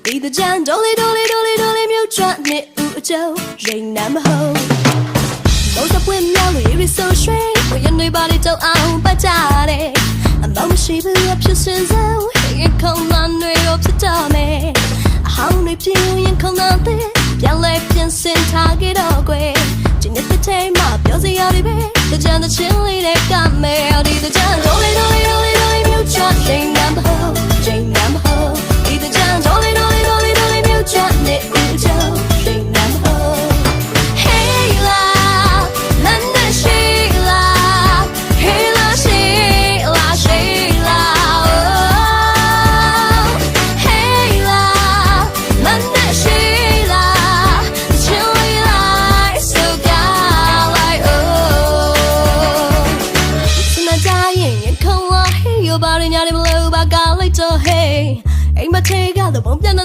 ဒီတကြံဒိုလီမြို့ချနေဦးအကျော်ရိမ်နာမဟုတ်ဘုံစပွင့်မြောက်လို့ရီဆိုရွှေဝရနေပါလေတော့အောင်ပတ်ကြတယ်အမောင်မရှိဘူးအဖြစ်စင်စုံရင်ခုံလာနေတော့ဖြစ်တော့မယ်အဟောင်းနေပြင်းရင်ခုံလာတဲ့ပြန်လဲပြန်စင်ထားကြတော့ကွယ်ဒီနေ့တစ်ချိန်မှပြောစရာတွေပဲတကြံတဲ့ချင်းလေးတွေကမယ်ဒီတကြံဒိုလီမြို့ချရိမ်နာမဟုတ်ရိမ်နာမဟုတ်ဒီတကြံဒိုလီမြို့ချနေဦးအကျော်ရိမ်နာမဟုတ် Hey la Nana Sheila Hey la Sheila Sheila oh Hey la Nana Sheila Chilly like so gal like oh Suna dying and come on Hey your body nyari below ba ga like to hey Ain't my take out the bump